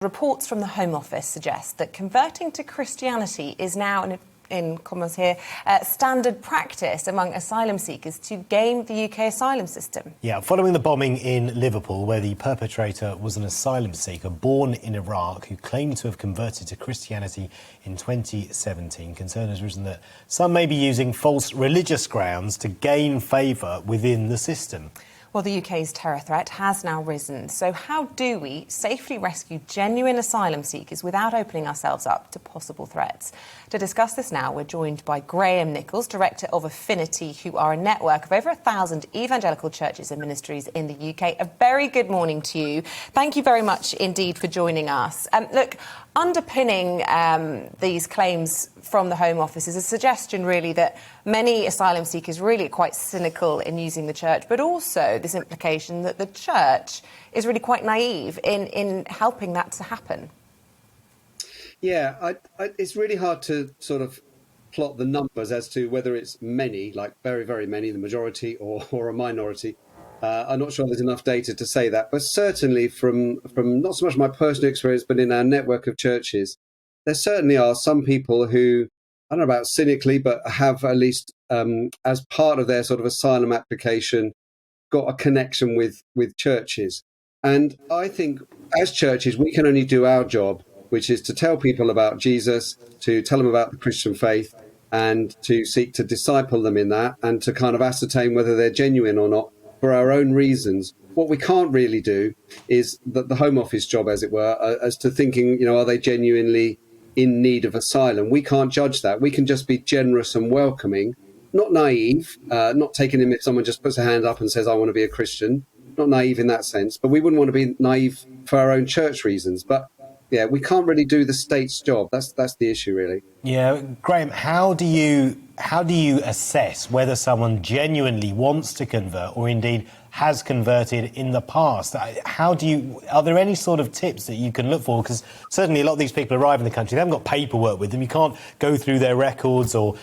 Reports from the Home Office suggest that converting to Christianity is now, in commas here, standard practice among asylum seekers to game the UK asylum system. Yeah, following the bombing in Liverpool, where the perpetrator was an asylum seeker born in Iraq who claimed to have converted to Christianity in 2017, concern has risen that some may be using false religious grounds to gain favour within the system. Well, the UK's terror threat has now risen. So how do we safely rescue genuine asylum seekers without opening ourselves up to possible threats? To discuss this now, we're joined by Graham Nicholls, director of Affinity, who are a network of over 1,000 evangelical churches and ministries in the UK. A very good morning to you. Thank you very much indeed for joining us. Look, underpinning these claims from the Home Office is a suggestion, really, that many asylum seekers really are quite cynical in using the church, but also this implication that the church is really quite naive in helping that to happen. Yeah, it's really hard to sort of plot the numbers as to whether it's many, like very, very many, the majority, or a minority. I'm not sure there's enough data to say that, but certainly from not so much my personal experience, but in our network of churches, there certainly are some people who, I don't know about cynically, but have at least as part of their sort of asylum application, got a connection with churches. And I think as churches, we can only do our job, which is to tell people about Jesus, to tell them about the Christian faith, and to seek to disciple them in that, and to kind of ascertain whether they're genuine or not for our own reasons. What we can't really do is the Home Office job, as it were, as to thinking, are they genuinely in need of asylum? We can't judge that. We can just be generous and welcoming, not naive, not taking him if someone just puts a hand up and says, I want to be a Christian. Not naive in that sense, but we wouldn't want to be naive for our own church reasons. But yeah, we can't really do the state's job. That's the issue, really. Yeah, Graham, how do you assess whether someone genuinely wants to convert or indeed has converted in the past? Are there any sort of tips that you can look for? Because certainly a lot of these people arrive in the country, they haven't got paperwork with them. You can't go through their records or,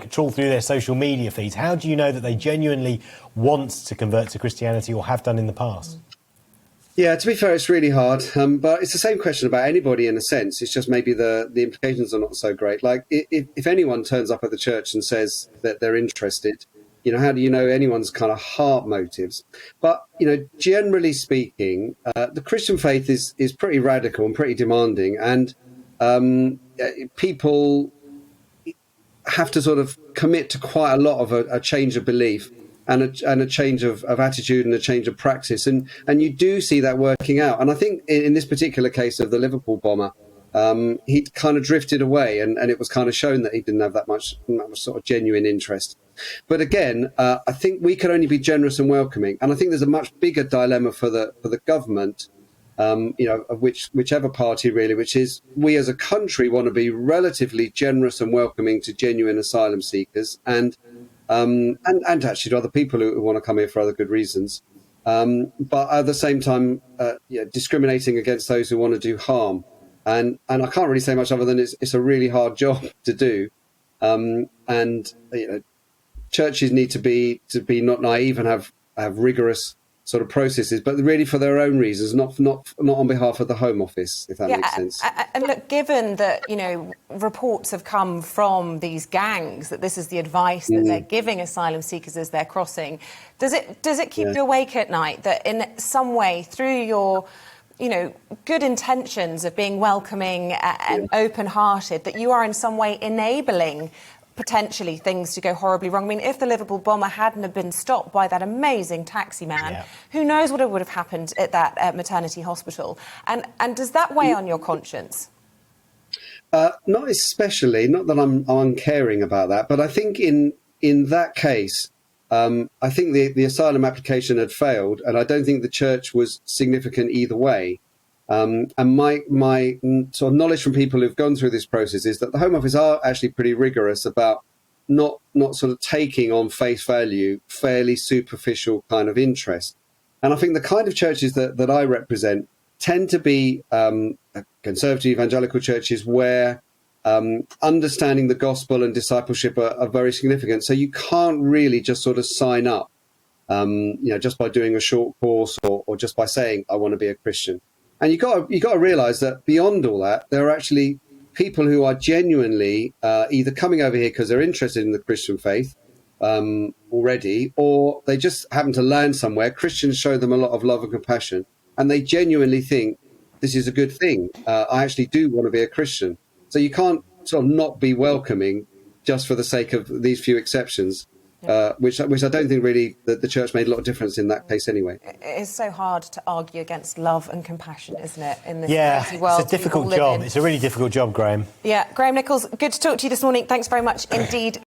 trawl through their social media feeds. How do you know that they genuinely want to convert to Christianity or have done in the past? Yeah, to be fair, it's really hard, but it's the same question about anybody in a sense. It's just maybe the implications are not so great. Like if anyone turns up at the church and says that they're interested, how do you know anyone's kind of heart motives? But, generally speaking, the Christian faith is pretty radical and pretty demanding, and people have to sort of commit to quite a lot of a change of belief. And a change of attitude and a change of practice. And you do see that working out. And I think in this particular case of the Liverpool bomber, he'd kind of drifted away and it was kind of shown that he didn't have that much sort of genuine interest. But again, I think we can only be generous and welcoming. And I think there's a much bigger dilemma for the government, of whichever party really, which is we as a country want to be relatively generous and welcoming to genuine asylum seekers and actually to other people who want to come here for other good reasons, but at the same time, discriminating against those who want to do harm. And I can't really say much other than it's a really hard job to do. Churches need to be not naive and have rigorous sort of processes, but really for their own reasons, not on behalf of the Home Office, if that makes sense. And look, given that, reports have come from these gangs that this is the advice that they're giving asylum seekers as they're crossing, does it keep you awake at night that in some way, through your good intentions of being welcoming and open-hearted, that you are in some way enabling potentially things to go horribly wrong? I mean, if the Liverpool bomber hadn't have been stopped by that amazing taxi man, who knows what would have happened at that maternity hospital? And does that weigh on your conscience? Not especially, not that I'm uncaring about that, but I think in that case, I think the asylum application had failed, and I don't think the church was significant either way. And my sort of knowledge from people who've gone through this process is that the Home Office are actually pretty rigorous about not sort of taking on face value fairly superficial kind of interest. And I think the kind of churches that I represent tend to be conservative evangelical churches where understanding the gospel and discipleship are very significant. So you can't really just sort of sign up, just by doing a short course or just by saying, I want to be a Christian. And you got to realise that beyond all that, there are actually people who are genuinely either coming over here because they're interested in the Christian faith already, or they just happen to land somewhere. Christians show them a lot of love and compassion, and they genuinely think this is a good thing. I actually do want to be a Christian. So you can't sort of not be welcoming just for the sake of these few exceptions. Which I don't think really that the church made a lot of difference in that case anyway. It is so hard to argue against love and compassion, isn't it, in this crazy it's world a difficult job. It's a really difficult job, Graham. Yeah, Graham Nicholls, good to talk to you this morning. Thanks very much indeed.